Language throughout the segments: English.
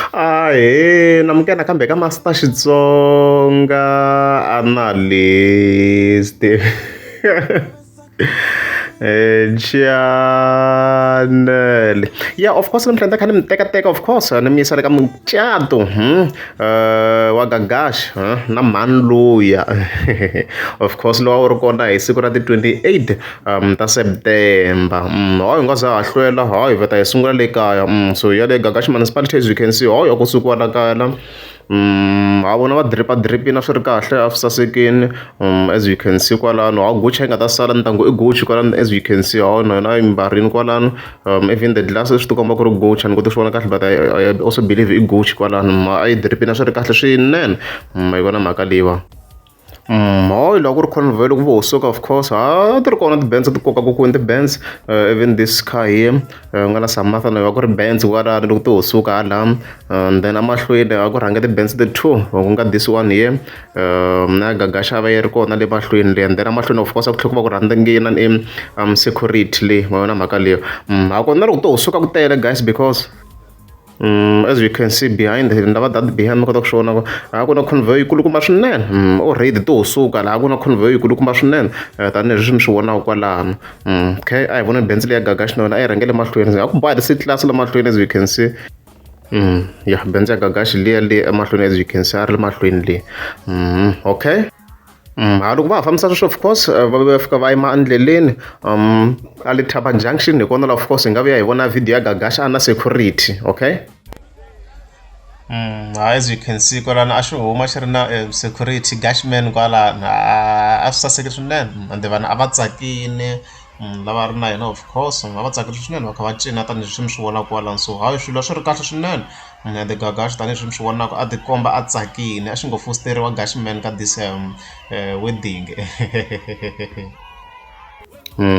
Ahee, namukela kambe ka Master Xitsonga analyst. Channel. Yeah, of course ni kha ni mi tekateka of course ni mi yisa le ka mucato wa Gagash na mhani luya. Of course lowa u ri kona hi siku ra ti-28 ta September. Hayi hi nga za ha hlwela, hayi hi vheta hi sungula le kaya. So ya le Gagash municipality as you can see, hayi ku sukiwa la kaya la. Ha vona va dripina swi ri kahle a swi sasekini. As you can see kwalano ha Gucci yi nga ta sala ntangu i Gucci kwalano as you can see hawu na hina hi mbarile kwalano. Even the glasses swi tikomba ku ri Gucci a ni koti swi vona kahle but I also believe i Gucci kwalano. A yi dripina swi ri kahle swinene. Ma yi vona mhaka leyiwa. Hayi loko ku ri convoy loko vo suka of course ti ri kona ti-bands ti kokaku kwini ti-bands even this car here ku nga na Samatha na ku ri bands kwalano loko ti ho suka hala and then amahlweni ku rhange ti-bands ti-two ku nga this one here na Gagash a va yi ri kona le mahlweni le and then amahlweni of course a ku tlhela ku va ku rhandzangina security le ma vona mhaka leyo. A kona loko ti ho suka ku tele guys because as you can see behind lava that behind mi kota ku swi vona a ku na convoy yikulukumba swinene already to ho suka laha ku na convoy yikulukumba swinene tanihileswi mi swi vonaka kwalano. Okay a hi vona benzi leya Gagash na yona a yi rhangele mahlweni a ku ba ti-city class la mahlweni as you can see. Ya benzi ya Gagash liya le emahlweni as you can see a ri le mahlweni le. Okay loko va ha fambisa sweswo of course va fika va yima endleleni a le Thaba Junction hi kona la of course hi nga vuya hi vona video ya Gagash a na security. Okay as you can see kwalano a xi huma xi ri na security gashman kwalano a swi saseke swinene ende vanhu a va tsakile lava ri na yena of course a va tsakile swinene va kha va cina tanihileswi mi swi vonaka kwalano. So hayi swilo swi ri kahle swinene ende Gagash tanihileswi mi swi vonaka a tikomba a tsakile a xi ngo fositeriwa Gashman ka this wedding.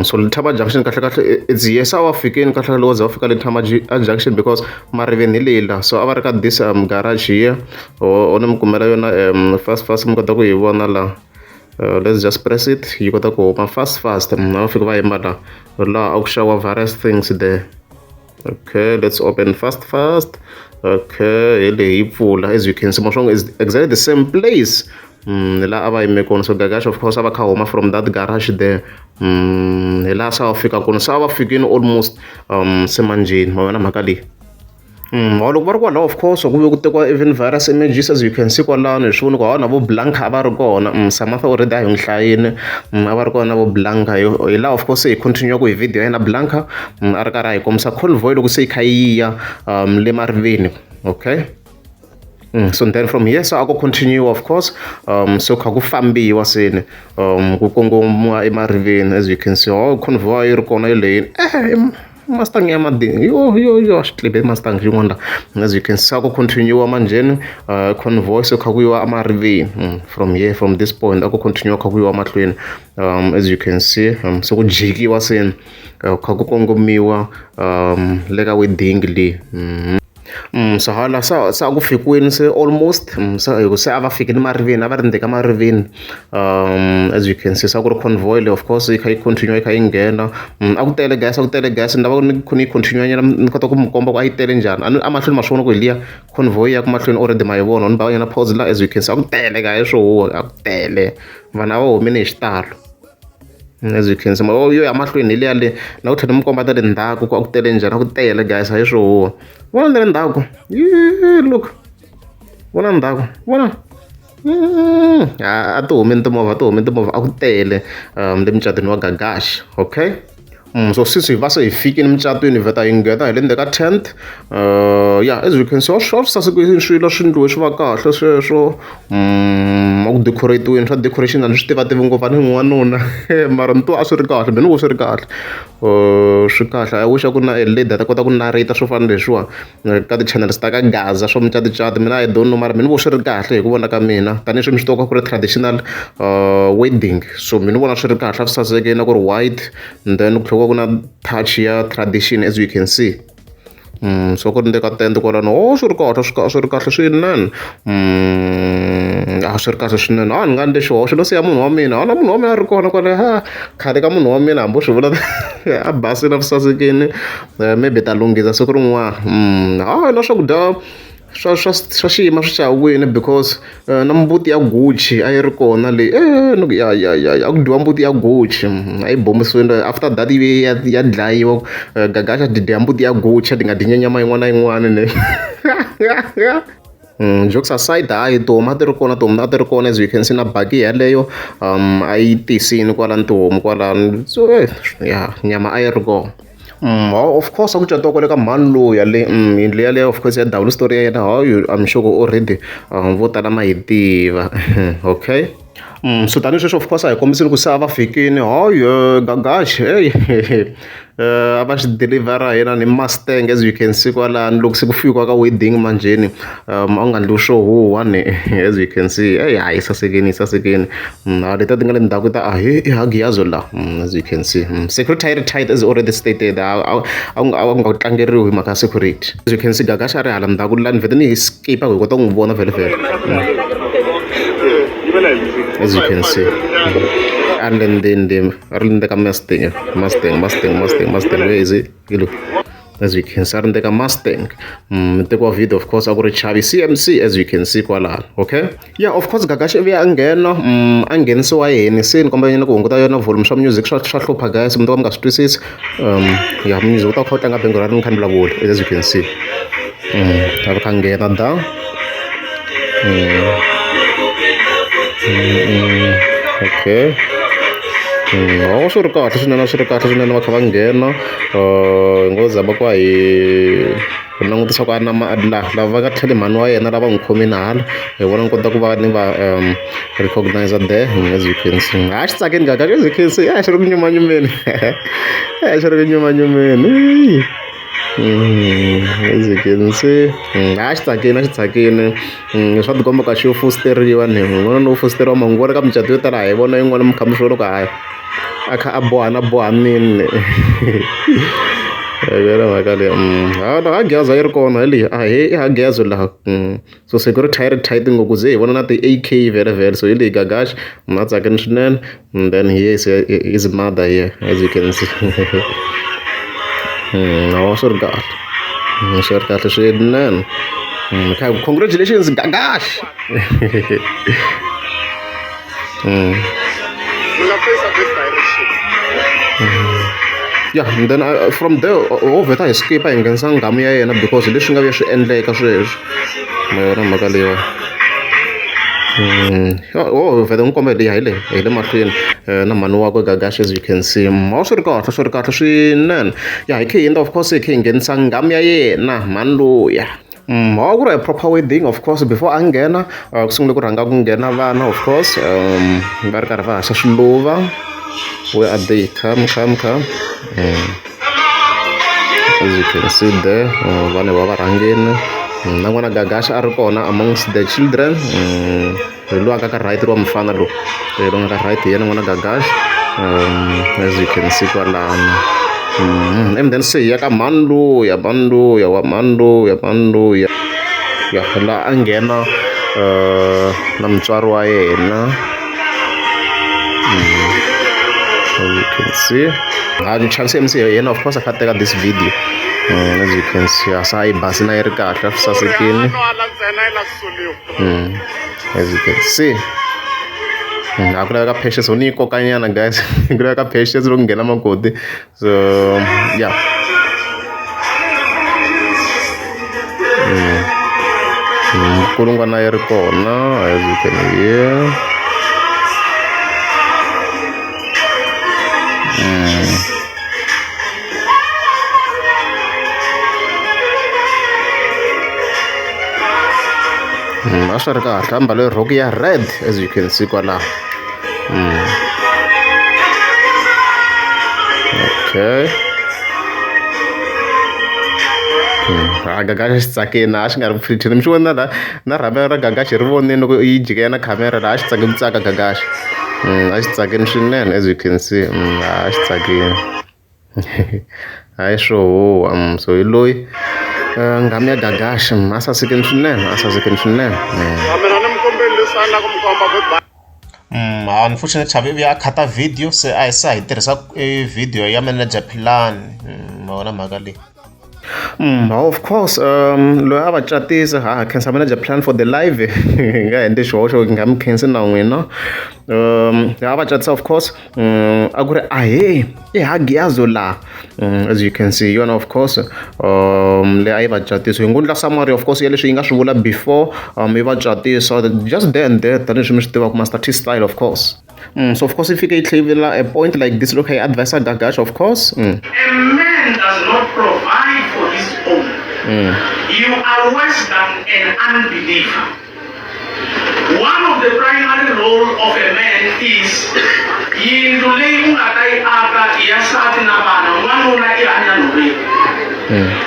So le Thaba Junction kahle kahle it's yes a wa fikeni kahle loko za va fika le Thaba Junction because mariveni hi lela so a va ri ka this garage here o ni mi kumela yona fast mi kota ku hi vona la. Let's just press it yi kota ku huma fast a va fika va yima la laha a ku xaviwa various things there. Okay let's open fast. Okay hi le hi pfula as you can see moxongo is exactly the same place laha a va yime kona. So Gagash of course a va kha huma from that garage there hi laha se a va fika kona se a va fikini almost semanjeni ma vona mhaka leyi. Loko va ri kwalaho of course ku ve ku tekiwa even various images as you can see kwalano hi swi voni ku hawa na vo Blanca a va ri kona. Samatha already a hi n'wi hlayini a va ri kona na vo Blanca hi laha of course hi continue-aku hi video ya yena Blanca a ri karhi a hi kombisa convoy loko se yi kha yi ya le mariveni. Okay so then from here so a ku continue of course so kha ku fambiwa seni ku kongomiwa emariveni as you can see convoy yi ri kona yi leyini Mustang ya madini yo xitlibe Mustang xin'wana la as you can see ku continue manjeni convoy so kha ku yiwa emariveni from this point a ku continue kha ku yiwa mahlweni as you can see so ku jikiwa seni kha ku kongomiwa le ka wedding leyi. So hala sa ku fikiweni se almost se a va fikini mariveni a va ri ndzeni ka mariveni as you can see sa ku ri convoy le of course yi kha yi continue yi kha yi nghena a ku tele gas ni lava ni kha ni continue nyana ni kota ku mi komba ku a yi tele njhani a mahlweni ma swi vona ku hi liya convoy ya ku mahlweni already ma yi vona ni ba nyana pause la as you can see a ku tele guys swo huwa a ku tele vanhu a va humini hi xitalo as you can see yo ya mahlweni hi liya le na ku tlhela mi komba ta le ndzhaku ku a ku tele njhani a ku tele guys hayi swo huwa vona le ndzhaku look vona ndzhaku vona a ti humeni timovha a ku tele le mucatweni wa Gagash. Okay so since hi va se hi fikini mucatweni hi vheta hi nghena hi le ndzeni ka tent as you can see swa swi sasekile swilo swi ndliwe swi va kahle sweswo ku decorate-iweni swa decoration a ni swi tivativi ngopfu a ni n'wanuna mara ni twa a swi ri kahle me ni vo swi ri kahle swi kahle I wish a ku na lady a ta kota ku narrate swo fana leswiwa ka ti-channels ta ka Gaza swa mucaticati mina I don't know mara me ni vo swi ri kahle hi ku vona ka mina tanihileswi mi swi tivaka ku ri traditional wedding so me ni vona swi ri kahle a swi saseke na ku ri white and then ku tlhela ku na touch ya tradition as you can see. So ku ri ndzeni ka tent kwalano swi ri kahle swi ri kahle swinene swi ri kahle swinene ni nga endle xihoxo no siya munhu wa mina na munhu wa mina a ri kona kwale khale ka munhu wa mina hambi swi vula a basile a swi sasekini maybe ta lunghisa siku rin'wana na swakudya swa xiyima swi chawini because na mbuti ya Gucci a yi ri kona leyi ya ku dyiwa mbuti ya Gucci a yi bombisiwile after that ivi ya dlayiwa Gagash a dya mbuti ya Gucci ti nga dyi nyama yin'wana na yin'wana ne jokes aside hayi tihomu a ti ri kona tihomu a ti ri kona as you can see na baki yaleyo a yi tisini kwalani tihomu kwalani so ya nyama a yi ri kona of course aku catiwa kwale ka mhani loya le yindlu yaleyo of course ya down story ya yena hayo I'm sure already vo tala ma yi tiva okay so tanihi sweswi of course a hi kombisile ku se a va fikini hayo Gagash hey a va xi delivera hina ni Mustang as you can see kwalani loko se ku fikiwa ka wedding manjeni a wu nga ndliwi swo huwa ne as you can see hayi sasekeni leta ti nga le ndzhaku ta i Hagiazo la as you can see secretary tight as already stated a nga tlangeriwi hi mhaka security as you can see Gagash a ri hala ndzhaku lani vhete ni escape hi kota ku n'wi vona vhele as you can see and then ka Mustang where is it as you can see a ri ndeka Mustang tekiwa video of course a ku ri chavi CMC as you can see kwalano okay yeah of course Gagash ivi a nghena a nghenisiwa yini se ni kombela nyana ku hunguta yona volume swa music swa hlupha guys mi ta va mi nga swi twisisi ya music u ta kha u tlanga bengo ra ri ni kha ni vulavula as you can see a va kha nghena da okay swi ri kahle swinene va kha va nghena hi ngo zama ku hi langutisa ku a na lava va nga tlhele mhani wa yena lava n'wi khomini hala hi vona ni kota ku va ni va recognize there as you can see a xi tsakeni Gagash as you can see xi ri ku nyumanyumeni as you can see a xi tsakini swa tikomba ka xi yo fosteriwa ni n'wana no fosteriwa manguva ri ka micato yo tala hi vona yin'wana mi kha mi swi vona ku hayi a kha a bohanini vela mhaka leyi Hagiazo yi ri kona leyi i Hagiazo laha so security yi ri tight ngopfu ze hi vona na ti-AK vhele so hi leyi Gagash a tsakini swinene and then here is his mother here as you can see swi ri kahle swinene congratulations Gagash yeah and then from there vheta hi skip hi nghenisa nghamu ya yena because leswi nga vuya swi endleka sweswi ma yona mhaka leyiwa vhete n'wi kombela leyi hi le mahlweni na mhani wakwe Gagash as you can see swi ri kahle swinene ya hi khe hi endla of course hi khe hi nghenisa nghamu ya yena mhani loya ku ri a proper wedding of course before a nghena ku sungule ku rhanga ku nghena vana of course va ri karhi va haxa swiluva where are they come as you can see there vana va varhangeni na n'wana Gagash a ri kona amongst the children loyi a nga ka right wa mufana lowu loyi nga ka right hi yena n'wana Gagash as you can see kwalano and then se hi ya ka mhani loya ya laha a nghena na mutswari wa yena as you can see chavi CMC hi yena of course a kha teka this video as you can see asa yi basi na yi ri kahle swi sasekini as you can see a ku laveka patience ho ni yi kokanyana guys ku laveka patience loko nghena makoti so yeah kulungwana yi ri kona as you can hear a swi ri kahle ambale rhoko ya red as you can see kwalaho okay Gagash xi tsakini a xi nga ri pretty mi swi vona na rhavelo ra Gagash ri voneni loko yi jika na khamera laha a xi tsake ku tsaka Gagash a xi tsakini swinene as you can see a xi tsakini hayi swo huwa so hi loyi nghamu ya Gagash a sasekini swinene unfortunately Chavi ivi a khata video se a hi tirhisa video ya manager plan ma vona mhaka leyi Of course, loyi a va catisa khensa manager plan for the live hi nga endli xihoxo hi nga mi khensi na n'wina. A va catisa of course, a ku ri ahe i Hagiyazo laha, as you can see yona of course leyi a yi va catisa hi ngo endla summary of course ya leswi yi nga swi vula before yi va catisa just there and there tanihileswi mi swi tivaka Master T style of course. So of course if fike yi tlhela a point like this loko hi advise Gagash of course. A man does not provide for his own. You are worse than an unbeliever. One of the primary role of a man is yindlu leyi u nga ta yi aka ya nsati na vana n'wanuna i hanya nhoveni.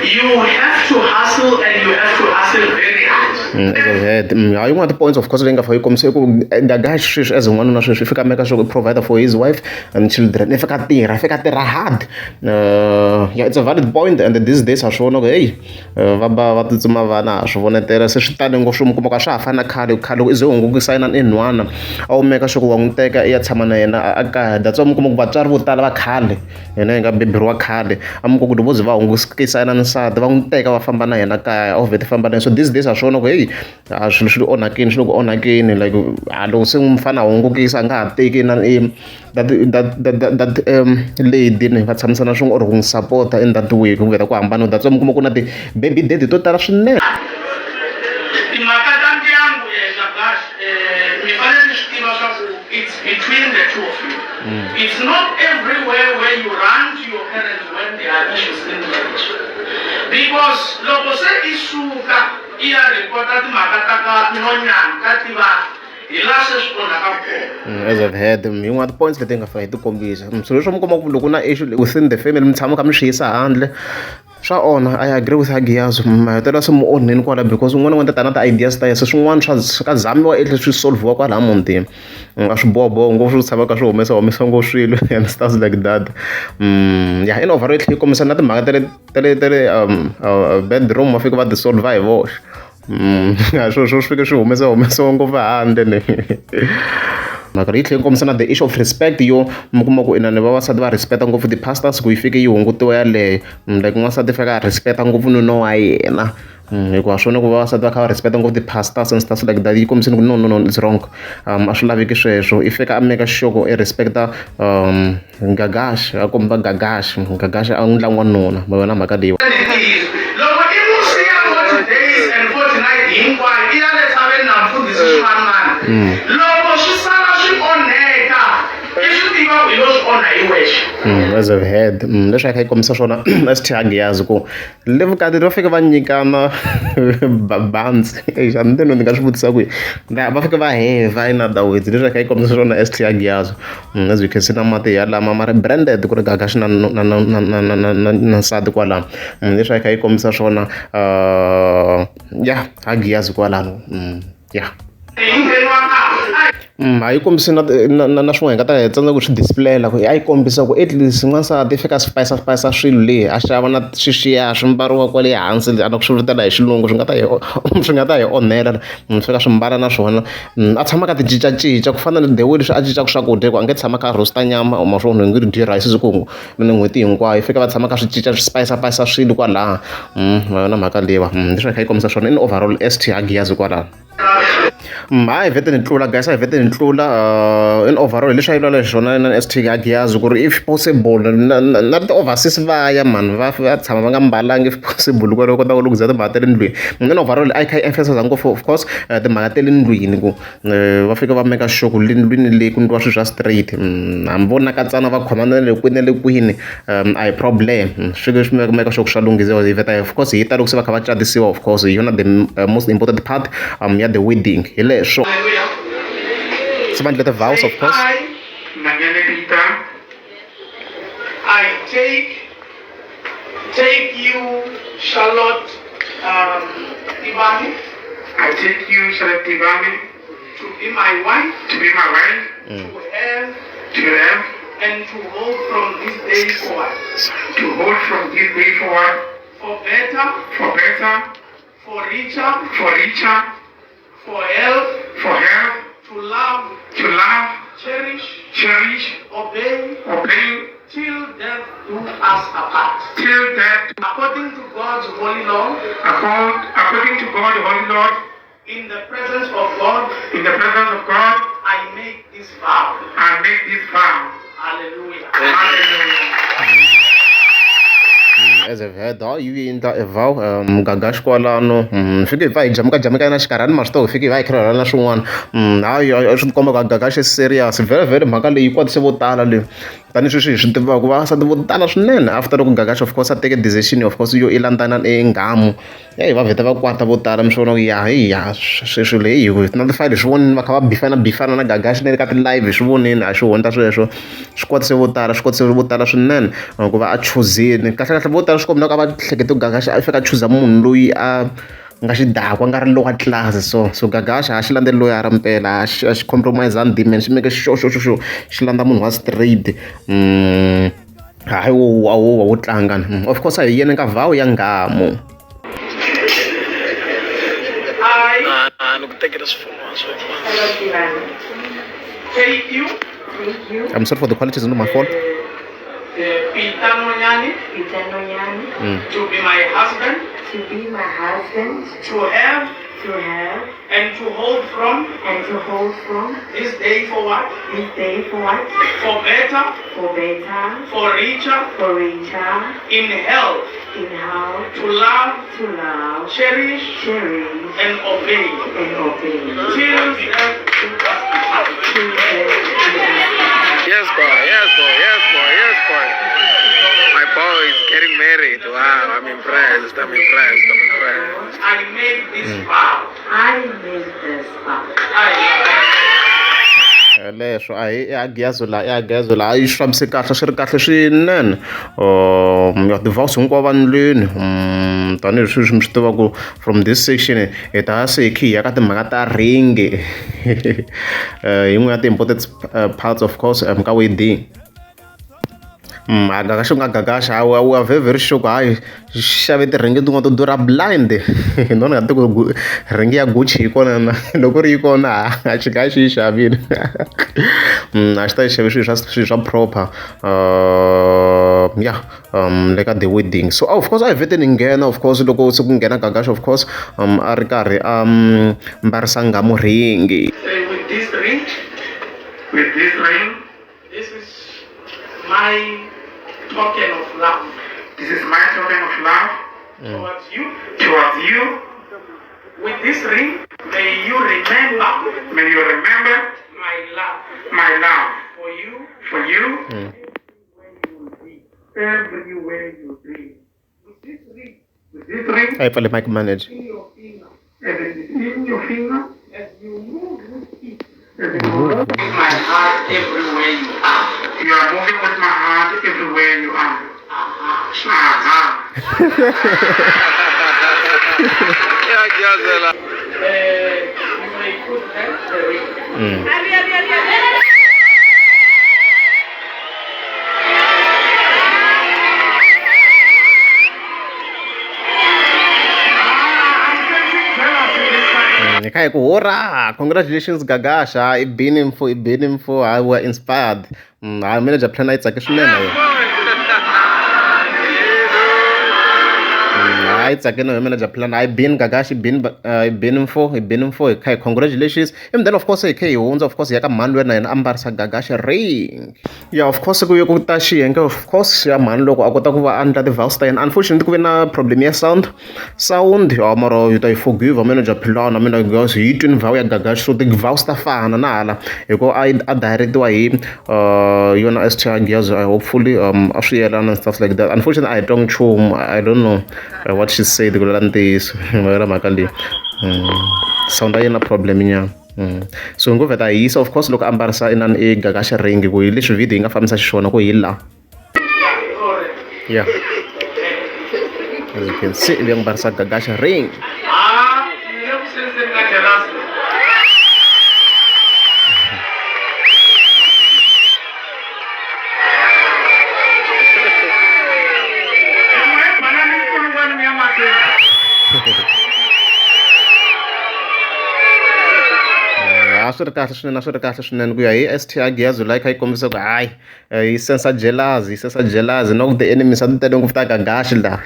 You have to hustle and you have to hustle very hard. Yin'wana ti points of course leyi nga fa yi kombisa ku Gagash sweswi as n'wanuna sweswi i fika make sure provider for his wife and children i fika tirha hard. Yeah, it's a valid point and these days ha swi vona ku hey va tsutsuma vana ha swi vonetela se swi tale ngopfu mi kuma ka swa ha fana na khale loko i ze u ngo sayina ni nhwana a wu meka sure ku wa n'wi teka i ya tshama na yena a kaya that's why mi kuma ku vatswari vo tala va khale yena hi nga beburiwa khale a mi ku ku loko ze va sayina nsati va n'wi teka va famba na yena kaya a vhete famba na yena so these days ha swi vona ku hey swilo swi onhakini swi le ku onhakini like loko se mufana a hungukisa a nga ha teki na that lady ni va tshamisana swin'we or ku n'wi support-a in that way ku vheta ku hambana that's why mi kuma ku na ti-baby daddy to tala swinene. Timhaka ta ndyangu Gagash mi fanele mi swi tiva swa ku it's between the two of you. It's not everywhere where you run to your parents when there are issues in marriage. Because loko se i suka i ya report-a timhaka ta ka nhonyani ka tiva hi laha se swi onhaka kona. As I've had yin'wana ti-points leti nga fa hi ti kombisa swilo leswi mi kuma ku loko na issue within the family mi tshama ka mi swi yisa handle swa onha. I agree with Hagiyazo mahetela se mi onheni kwala because un'wana n'wana ta na ti-ideas ta yena se swin'wana swa ka zamiwa etlhe swi solve-iwa kwala mutini a swi bohoboho ngopfu swi tshama ka swi humesa ngopfu swilo and stuff like that. Yeah, in overall yi kombisa na timhaka ta le bedroom va fika va ti solve hi voxe. Swo swi fike swi humesa ngopfu handle mhaka yi tlhela yi kombisa na the issue of respect yo mi kuma ku inani vavasati va respecta ngopfu ti-pastors ku yi fike yi hungutiwa yaleyo like n'wansati fika a respecta ngopfu nuna wa yena hikuva swona ku vavasati va kha va respecta ngopfu ti-pastors and stuff like that yi kombiseni ku no it's wrong a swi laveki sweswo i fika a make sure ku i respecta Gagash a komba Gagash a n'wi ndla n'wanuna ma vona mhaka leyiwa. Loko i n'wi siya 40 days and 4 nights hinkwayo i ya le tshaveni na mfundhisi swin'wana loko swi sala swi onheka i swi tiva ku hi lo swi onha hi wexe. As I've had leswi a kha yi kombisa swona ST Hagiyazo ku le vukati va fika va nyikana banzi a ni ni nga swi vutisa ku va fika va heva in other words leswi a kha yi kombisa swona ST Hagiyazo as you can see na mati ya lama mara branded ku ri Gagash na nsati kwalano leswi a kha yi kombisa swona ya Hagiyazo kwalano ya. A yi kombisi na swin'wana hi nga ta hi tsandzeka ku swi display-la ku a yi kombisa ku at least n'wansati i fika spayisa swilo leyi a xava na swixiya swi mbariwa kwale hansi a na ku swi vitela hi xilungu swi nga ta hi onhela swi fika swi mbala na swona a tshama ka ti cincacinca ku fana na the way leswi a cincaka swakudya ku a nge tshama ka roaster nyama ma swona hi nge dyi rice siku n'hweti hinkwayo fika va tshama ka swi cinca swi spayisa swilo kwalaha ma yona mhaka leyiwa leswi a kha yi kombisa swona in overall ST Hagiyazo kwalaho. Hayi vhete ni tlula guys a hi vhete ni tlula in overall leswi a yi lwela hi swona na ST Hagiyazo ku ri if possible na ti-overseas va ya mani va tshama va nga mbalangi if possible ku kota ku lunghiza timhaka ta le ndlwini in overall a yi kha yi emphasize ngopfu of course timhaka ta le ndlwini ku va fika va make sure ku le ndlwini leyi ku ndliwa swilo swa straight hambi vo nakatsana va khomana na le kwini a hi problem swi fike swi make sure ku swa lunghisiwa hi vheta of course hi ta loko se va kha va catisiwa of course hi yona the most important part ya the wedding hi leswo se va endle ti-vows of course. I take you Charlotte Tibani. I take you Charlotte Tibani to be my wife. To be my wife. To have and to hold from this day forward. To hold from this day forward. For better. For better. For richer. For richer. For health. For health. To love. To love. Cherish. Cherish. Obey. Obey. till death do us apart. Till death, according to God's holy law, according to God's holy law, in the presence of God, I make this vow. Hallelujah. Hallelujah. As a vheda io endla avao gagasy kwalano fika va hi jamukajamukana na xikarhani ma swi tiva fika hi va hi khirhana na swin'wana hayi swi tikomba ka gagasy serious vhele mhaka leyi yi kwatise vo tala leyi tanihi sweswi hi swi tivaka vavasati vo tala swinene after loko gagasy of course a teke decision of course yo i landzana ngamu va vheta va kwata vo tala mi swi vona ya sweswo leyi na tifayili swi vonini va kha va bifana na gagasy na le ka ti-live hi swi vonini a swi hundza sweswo swi kwatise vo tala swinene ku va a chuzini kahlekahle vo tala swi kombela ka va hlekete gagasy a fika a chuza munhu loyi a nga xidakwa nga ri lowa tlasi so gagasy a xi landzeli loyi a ri mpela a xi compromise-ani demon xi meke xo xi landza munhu wa straight hayi wo tlangana of course a hi yeni ka vhawu ya ngamu Take you. I'm sorry for the quality, it's not my fault. Peter Nonyani, to be my husband, to have, and to hold from, this day forward, for better, for richer, in health, to love, cherish, and obey, till death do us apart. Yes, boy. My boy is getting married. Wow, I'm impressed. I made this vow. Leswo a hi agyazo la a yi swi fambise kahle swi ri kahle swinene ya divorce hinkwavo vanhwini tanihi sweswi mi swi tivaku from this section hi ta se hi khi hi ya ka timhaka ta ringi yin'we ya ti-important parts of course ka wedding gagasho nga gagasha wa very sure ku hayi xave tiringi tin'wana to durha blind nona nga ti ku ringi ya Gucci yi kona na loko ri yi kona a xi nga xi yi xavile a xi ta yi xave swilo swa proper le ka the wedding so of course a hi vhete ni nghena of course loko se ku nghena gagasho of course a ri karhi mbarisa ngamu ringi With this ring, this is my token of love. Towards you. With this ring, may you remember my love for you. Everywhere you be. With this ring, I probably might manage. in your finger, as you move with it. My heart everywhere you are. You are moving with my heart everywhere you are. You may put that the ring. Kai ku hurrah, congratulations gagasha I been him for I were inspired I manager plan yi tsake swinene I tsake no manager plan I been gagashi been him for kai congratulations and then of course kai hunza of course ya ka mani loyi na yena ambarisa gagashi ring yeah of course ku ye ku ta xiyenge of course ya mani loko a kota ku va andla ti-vows ta yena unfortunately ku ve na problem ya sound mara yi ta yi forgive manager plan mina guys yi twini vow ya gagashi so ti-vows ta fana na hala hikuva a directiwa hi yona Esther Giyaz hopefully a swi yelana and stuff like that unfortunately I don't nchumu I don't know what she said ku lela ntiyiso ra mhaka leyi sound ya yena problem nyana so hi ngo vheta hi yisa of course loko ambarisa inani gagashi ring ku hi leswi video yi nga fambisa xiswona ku hi la yeah as you can see le ambarisa gagashi ring swi ri kahle swinene ku ya hi STI Giyazwe like yi kombisa ku hayi yi sensa jealousy na ku the enemies a ti tele ngopfu ta Gagashi la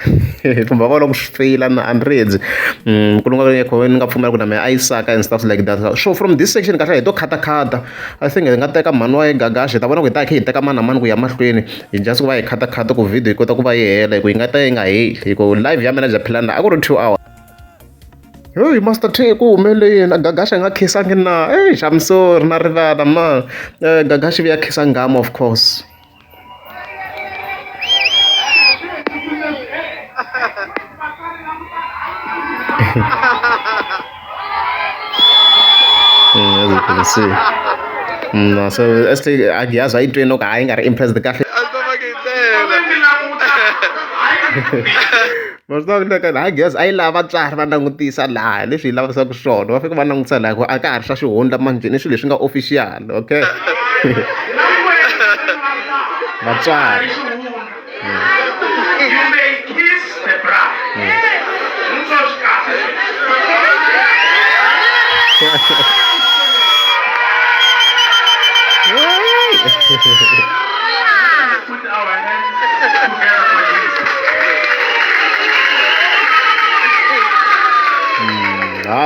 kumbe va vona ku swi feyila na andreds mkulungu ni nga pfumela ku na mehe a yi saka and stuff like that. So from this section kahle hi to khata I think hi nga teka mhani wa Gagashi hi ta vona ku hi ta khe hi teka mani na mani ku ya mahlweni hi just ku va hi khata ku video yi kota ku va yi hela hi ku yi nga ta yi nga heli hi ku live ya manager plan a ku ri 2 hours. Hey, Master T ku humelele yena Gagashi a nga khisangi na I'm sorry na rivala ma Gagashi vi ya khisa ngama of course. As you can see. So actually Giyazwe a yi tweni loko a yi nga ri impressed kahle. Hayi Giyazwe a yi lava vatswari va langutisa laha leswi hi lavisaka swona va fika va langutisa laha ku a ka ha ri swa xihundla manjhe ni swilo leswi nga official okay vatswari You may kiss the bride. Put our hands together for Jesus.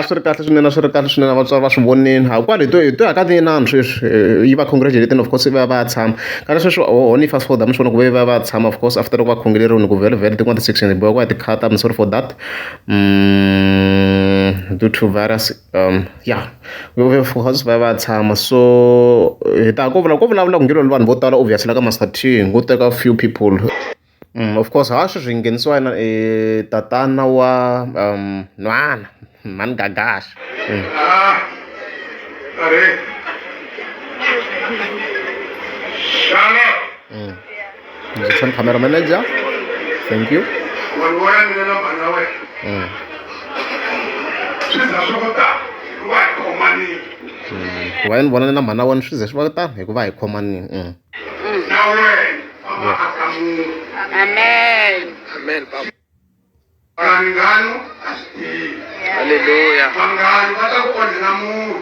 Swi ri kahle swinene vatswari va swi vonini hikwale hi to ya ka tinani sweswi yi va congratulating of course va ya tshama ka sweswi only fast for them swi vona ku va ya tshama of course after loko va khongeleriwini ku vhele tin'wana ti-section hi boha ku ya ti-khata I'm sorry for that due to virus yeah of course va ya tshama so hi ta ko vulavula ku ngheneliwa vanhu vo tala obviously la ka Master T ngo teka few people. Of course ha sweswi nghenisiwa na tatana wa Nhwana mani Gagashi. Shalom. Camera manager. Thank you. Wa ni vona na mhana wena swi ze swi va tani hikuva hi khomanini. Amen. Papa. Hallelujah. Vanghana va ta ku onhela munhu.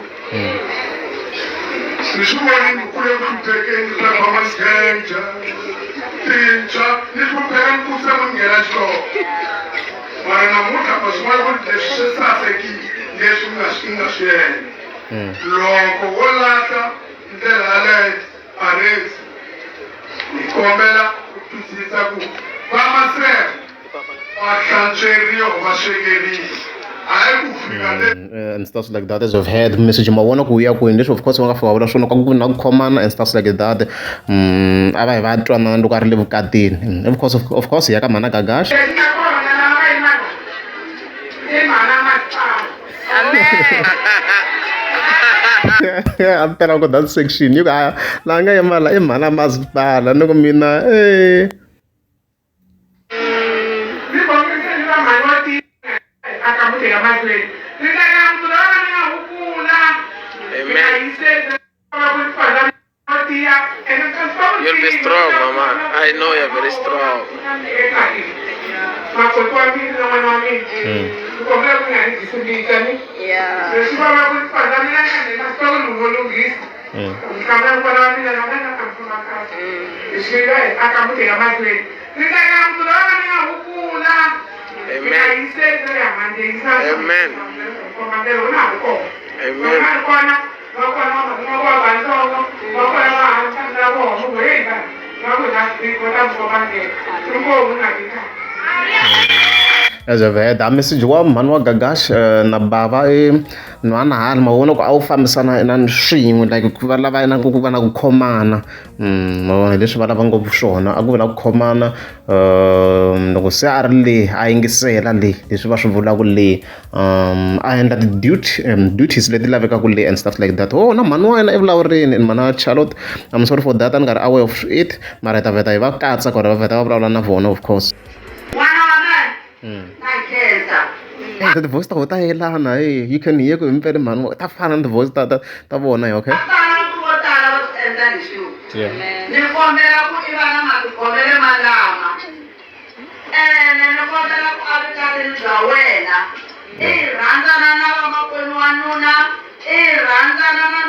Ni swi voni ni kule ku hluphekeni ka vamaskenja tintshwa ni hlupheka ni kusa ku nghena xikolo mara namuntlha ma swi vona ku leswi swi sasekile leswi nga swi endla loko wo lahla ndlela yaleyo aresi ni kombela ku twisisa ku vamaseve va hlantsweriwa va swekeriwa. And stuff like that as I've heard message mavona ku ya kwini leswi of course va nga fika va vula swona ka ku na ku khomana and stuff like that a va hi va twanana loko a ri le vukatini of course hi ya ka mhana Gagashi. I'm telling you that section you ga la nga yimala I mhana masipala loko mina You'll be strong, Mama. I know you're very strong. Amen. As I've heard that message wa mhani wa Gagashi na bava Nhwana hali ma vona ku a wu fambisana na swin'we like ku va lava na ku va na ku khomana ma leswi va lava ngopfu swona a ku va na ku khomana loko se a ri le a yingisela le leswi va swi vulaka le a endla duties leti lavekaka le and stuff like that na mhani wa yena evulavurini and mhana Charlotte I'm sorry for that a ni nga ri aware of it mara hi ta vheta hi va katsa ku ri va vheta va vulavula na vona of course. The voice ta hota yelana you can hear ku impela mhani ta fana na the voice ta vona okay. Yeah. Ni kombela ku i vana matikhomele malama ene ni kombela ku avikatini bya wena i rhandzana na vamakwenu wa nuna i rhandzana na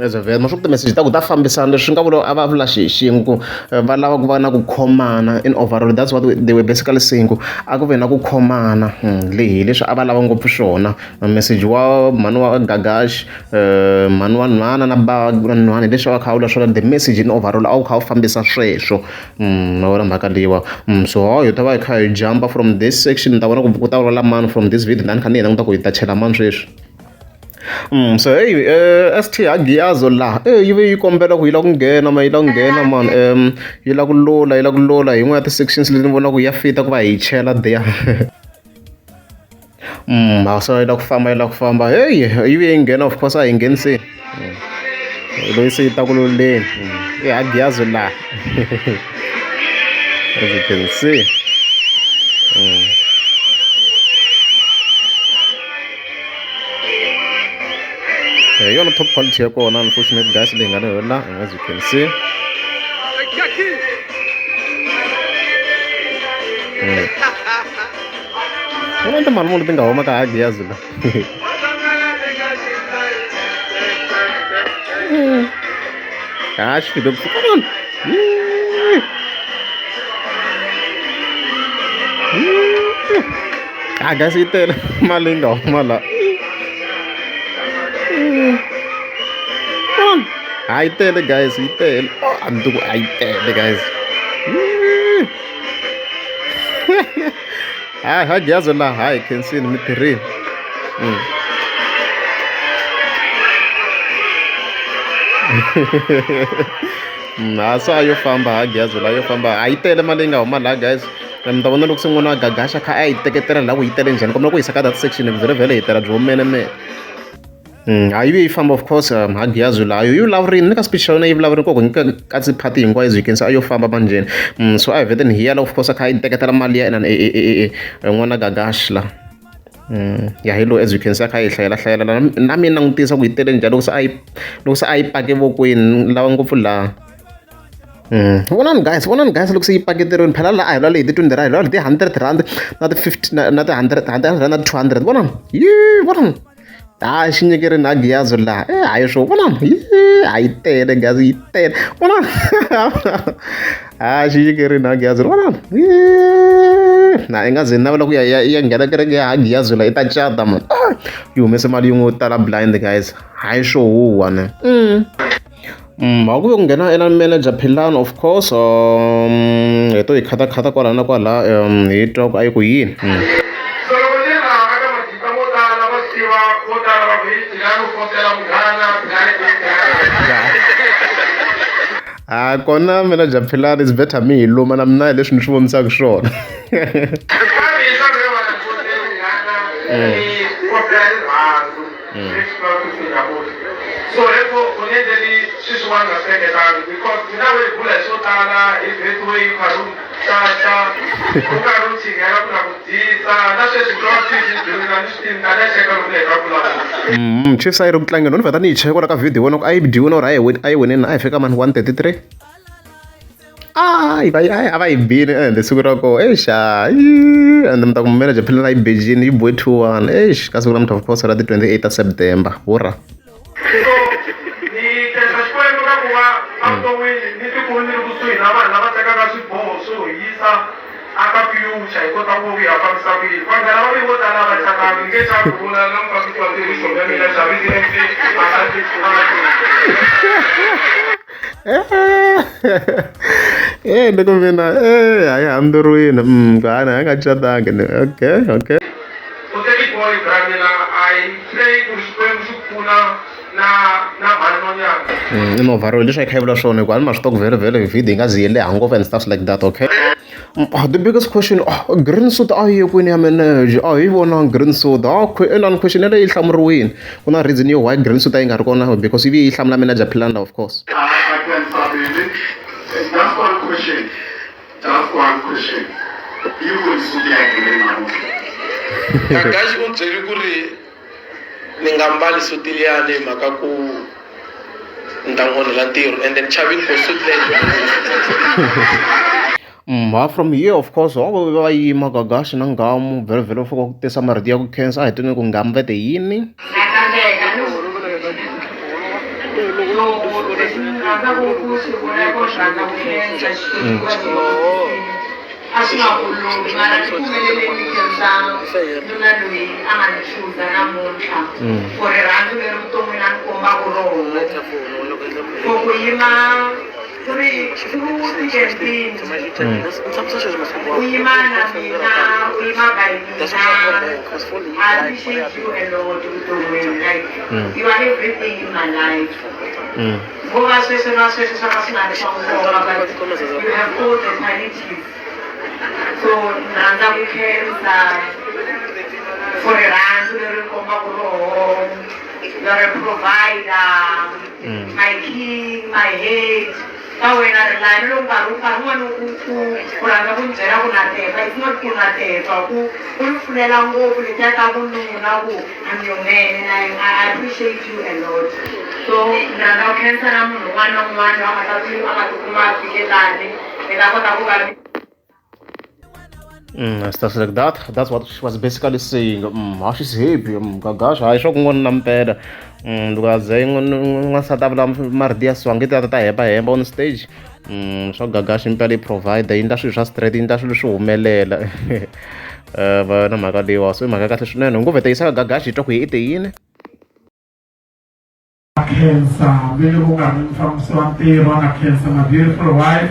as a vele maswo ku ti-message ta ku ta fambisana leswi nga vula a va vula xin'we ku va lava ku va na ku khomana in overall. That's what they were basically saying ku a ku ve na ku khomana lehi leswi a va lava ngopfu swona. Message wa mhani wa Gagash mhani wa Nhwana na ba Nhwana leswi va kha vula swona, the message in overall a wu kha wu fambisa sweswo ma vona mhaka leyiwa. So hi ta va hi kha hi jumpa from this section, ta vona ku ta vulavula mani from this video, tani kha ni hi languta ku hi ta chela mani sweswi. So hey ST Agiazo la yi ve yi kombela ku yi la ku nghena ma yi la ku nghena man yi la ku lola hi n'we ya ti-sections leti ni vona ku ya fita ku va hi chela there. So yi la ku famba hey yi ve yi nghena, of course a hi ngheniseni loyi se yi ta ku loleni i Agiazo la as you can see. Yona top quality ya kona, unfortunately guys, leyi nga ni hola as you can see. Vona timali muni ti nga huma ka Agiazo la. Gosh, come on. Guys, yi tele mali nga huma la. Hi tele guys, hi tele. Andu hi tele guys. Hi Agiazo la, hi can see in the so ayo famba Agiazo la, yo famba hi tele mali nga huma la guys. Mi ta vona loko se n'wana wa Gagasha kha a hi teketela la ku yi tele njhani, kombela ku yisa ka that section vhele hi tela byo mene. Yi ve yi famba of course Agiazo la yi vulavurini ni ka speech xa yona, yi vulavurini koko nyika ka tiphati hinkwayo as you can see a yo famba manjeni. So a hi vhete ni hi ya la of course a kha a yi teketela mali ya n'wana Gagash la. Ya hi lo as you can see a kha a yi hlayela na mi langutisa ku yi tele njhani loko se a yi pake vokweni lava ngopfu laha. Vonani guys loko se yi paketeriweni phela la a hi lwala hi ti-20 rand, hi lwala hi ti-100 rand na ti-50 na ti-100 rand na ti-200 vonani vonani. Xi nyekerini Agiazo la hayi swo vonani a yi tele guys, yi tele vonani. Xi nyekerini Agiazo vonani na i nga ze ni navela ku ya nghena kereke ya Agiazo la i ta cata man, yi humese mali yin'we yo tala blind guys, hayi swo huwa ne. A ku ve ku nghena ena manager Philani of course hi to hi khata kwala na kwala hi twa ku a yi ku yini. Kona manager Philani is better me hi luma na mina hi leswi ni swi vonisaka swona. So therefore, we need this one because we never put a so tala if it way karu ta karu sigara kuna kutisa that's just not teaching to understand that second day kabula. Chiefs a yi ri ku tlangeni no ni vheta ni yi cheka ka video vona ku a yi bidiwe na a yi winini a yi fika mani 133. A va yi bini ende siku ra koho ende mi ta ku manager Philani a yi bejini yi bohe 2-1 ka siku ra of course ra ti-28 ta September hurra. Ndiko mina hayi hambirini ngani a nga catanga ni okay. In overall leswi a yi kha yi vula swona hikuva a ni ma swi tiva ku vhele video yi nga zi yi leha ngopfu and stuff like that okay. The biggest question green suit a yi ye kwini ya manager a hi vona green suit inani question yaleyo yi hlamuriwini ku na reason yo why green suit a yi nga ri kona because yi ve yi hlamula manager Philani of course. Just one question. You will suit like green Gagash u byeri ku ri ni nga mbali suti liyani hi mhaka ku ni ta n'wi onhela ntirho and then chavini ko suti leyi. From here of course va yima gagashi na ngamu vhele fika ku tisa marito ya ku cancer a hi twini ku ngamu vete yini I appreciate you a lot with the way, like, you are everything in my life. You have all the qualities. So, Nanda for a run, you are a provider, my king, my head. When I lie, look at it's not I'm your man and I appreciate you a lot. So now cancer I'm one-on-one, stuff like that. That's what she was basically saying. How she's happy. Gosh, I shock one number. Because I sat up Mardia swung it at the on stage. So Gagash impeli provide the industry just straight industry show melela. But no matter the was my Gagash no go with Gagashi talk with in. Cancer, beautiful woman from Swati, Rona Cancer, my beautiful wife.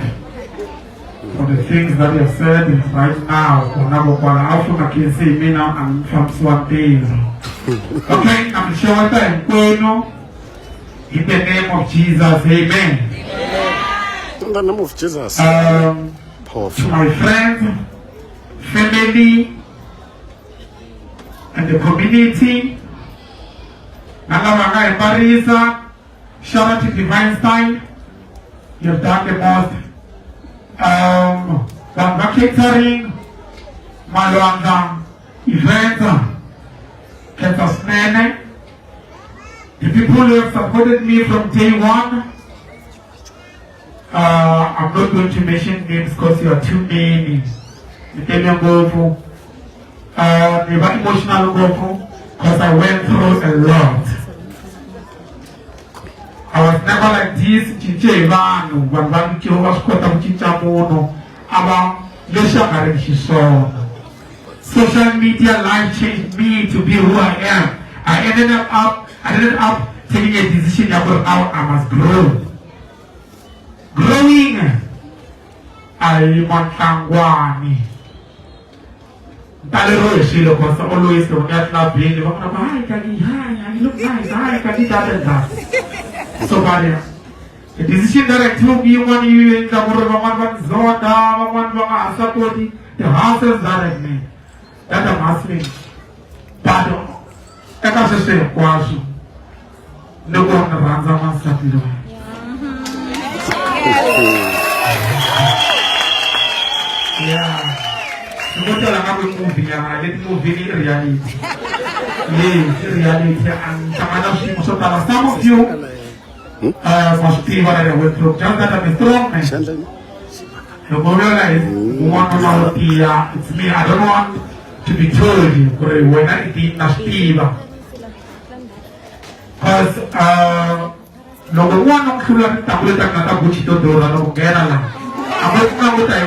For the things that you have said right now, I can see me now, I'm from Swati. Okay, I'm sure that in the name of Jesus, amen. In the name of Jesus. To my friends, family, and the community, Nagamaga and Marisa, shout out to Divine Stein. You've done the most. Bamba Catering, Malwanga event, Ketos Nene, the people who have supported me from day one. I'm not going to mention names because you are too many. You tell me go never emotional go because I went through a lot. I was never like this, Chichevano, when one was caught up Chichamono, about Yosha. Social media life changed me to be who I am. I ended up taking a decision about how I must grow. Growing, I want Kangwani. Talero is always the one that's not being the one of you look nice, that. So, the decision that I took you when you in the one Zonda, one Asapoti, the houses that I made, that I'm asking, pardon, I can't say a question. No one runs on my stuff. Yeah. What are we moving? I get moving in reality. Yes, reality. And some of you must be what I went through. Just that I'm a strong man. You realize it's me. I don't want to be told you when I did not Steve. Because number one, I'm sure that I'm going to go to the Kerala. I'm not going to go to the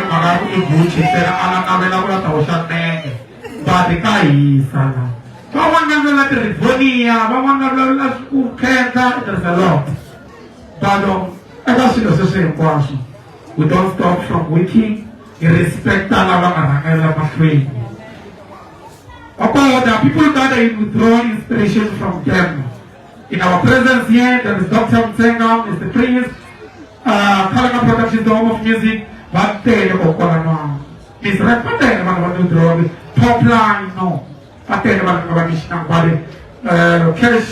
but the guy is there's a lot. But I got to the same question. We don't stop from working in respect of training. About the people that I withdraw inspiration from them. In our presence here, there is Dr. Msenga, Mr. Prince, Kalaka Productions, the home of music, but they are going Miss Rapate, one withdraw top line, no. But they are mission body, Kerish,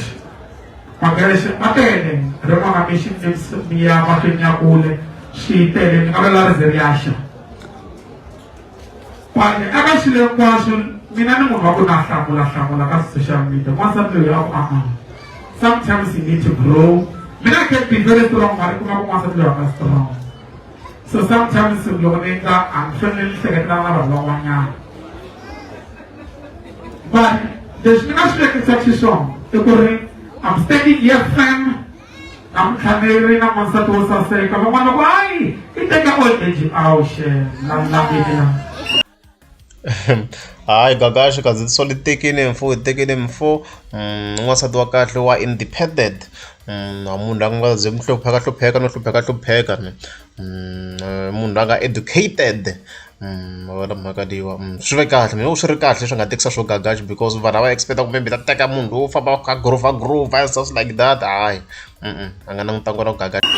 Magarish, Matene, Romana mission names Mia Matunya Ule, she telling Abela is the reaction. But actually, a question, Minano Maguna Samula, social media, once a day of sometimes you need to grow. I can be very strong, but I can't strong. So sometimes I'm feeling but there's no exception. I'm standing here firm. I'm carrying a monster to say, come on, why? It take a whole age out. Hayi Gagashi kazi solitekile mfo n'wansati wa kahle wa independent munhu a nga ze hlupheka no hlupheka munhu a nga educated wona mhaka leyiwa swi ve kahle mina swi ri kahle leswi nga tekisa swo Gagashi because vanhu va expecta ku maybe ta teka munhu lowu famba kha groove and stuff like that hayi a nga langutanga na Gagashi.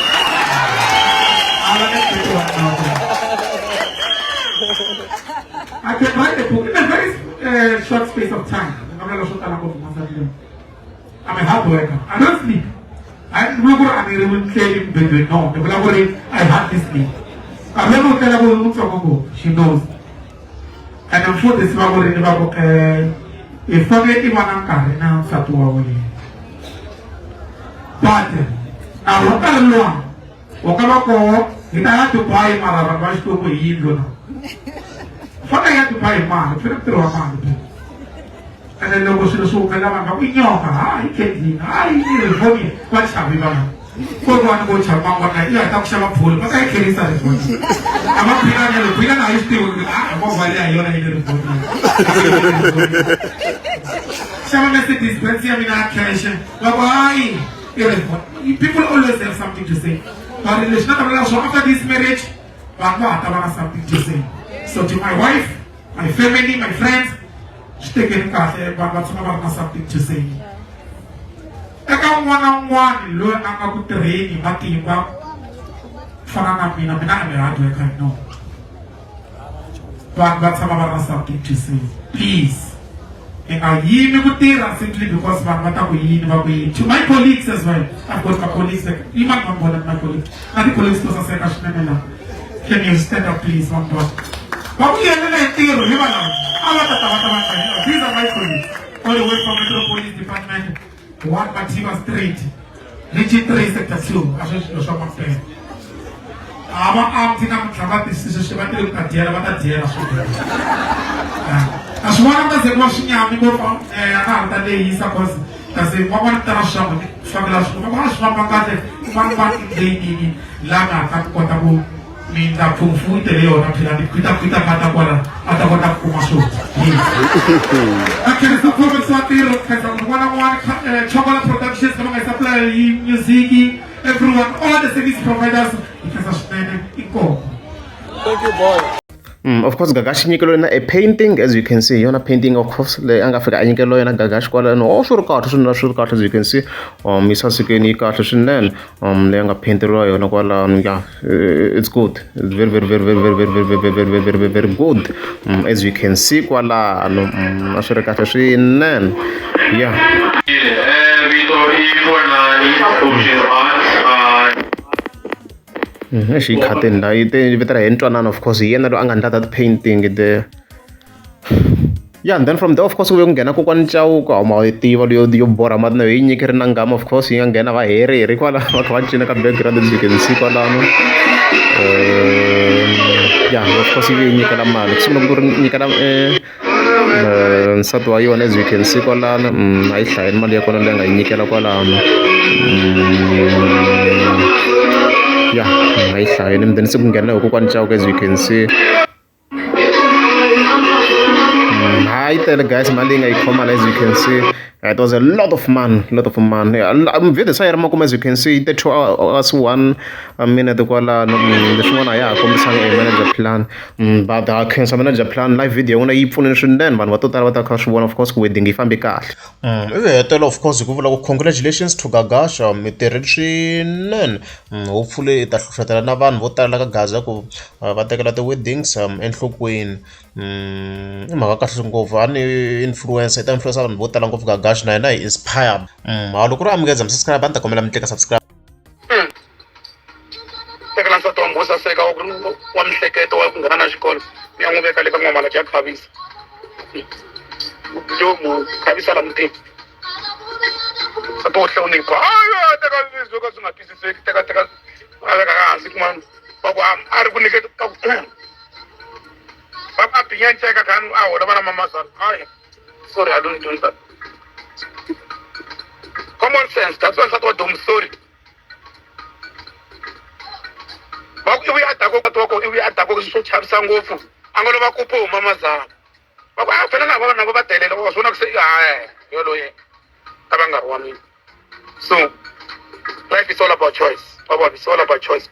I can write a book in a very short space of time. I'm a hard worker. I don't sleep. I'm not going to tell him, no. I had this sleep. I don't know tell her, she knows. And I'm sure this Bible in the Bible, if I get him on a now, Satua. But now, what I know, what I have to buy my advice to go. What I had to buy a man, throw a man. And then there was a soul, and I'm going to I need a funny. What's happening? For one go to Mama, I talk about food, but I can't start it. I'm not being I still someone has said this, but see, I'm in attention. Why? People always have something to say. But it's not about so after this marriage, but what I have something to say. So to my wife, my family, my friends, take in cafe, but something to say. I got one-on-one, learn about the rain, but the I know. But some of something to say. Please. And I simply because to my colleagues as well. I've got my colleagues, even more than my colleagues. And the colleagues to say, can you stand up, please, one more? But we are not these are my colleagues. All the way from the police department, 1 Mativa Street, Region 3, Sector 2, I show my friend. I'm as one of the washing out, we go from another day, he supposed to say, one shop, one day, Lama, Katabu, means that food, the Leo, Kita Katabuana, Atawana Kumasu. I can support one chocolate productions, I supply music, everyone, all the service providers, because of Spanish. Thank you, boy. Of course Gagashi nyikelo yena a painting, as you can see yona painting of course le anga fika nyikelo yena Gagashi kwala no swi ri kahle as you can see isasikeni kahle swinene le anga painteriwa yona kwala yeah it's good, it's very good as you can see kwala no swi ri kahle swinene yeah. She cut in of course he ended up that painting there. Yeah, and then from there of course we ngena ko kwanchau ka maitivo yo bora madna hi nyikere na ngama of course hi ngena va heri kwala va kha cina ka background as you can see kwala no yeah of course hi nyikela mali kusungula ku nyikela nsati wa yona as you can see kwala no ayi hlayeni mali ya kona leyi nga yi nyikela kwala no yeah, I shine and then some get no one chow as you can see. I tell the guys, man, I come as you can see. It was a lot of man. I'm very sorry, as you can see. They told us 1 minute the one I come manager plan. But I can manager plan live video when I phone then. But what one of course wedding if I'm because. Of course, congratulations to Gagashi. Hopefully that Navan voter like Gaza ko vatekela the weddings enhlokweni. Influence on voter of Gagashi. Na inspired. Loko ri amukeza msubscribe anta komela mteka subscribe. Teka lansa tombo saseka wa mihleketo wa ku nghena na xikolo. Ya n'wi veka le ka n'wamala ya khavisa. Lomu khavisa la mutini. Sato hlonipa. Teka leswi ka swi nga twisiseki teka hansi kumana. Papa, I don't get Papa, began check a can out of Mama. Sorry, I don't do that. Common sense, that's what I'm sorry. But if we had to go, if we had to go to Chapsango, I'm going to go to Mama Zan. But I feel like I was going to say, so life is all about choice. It's all about choice.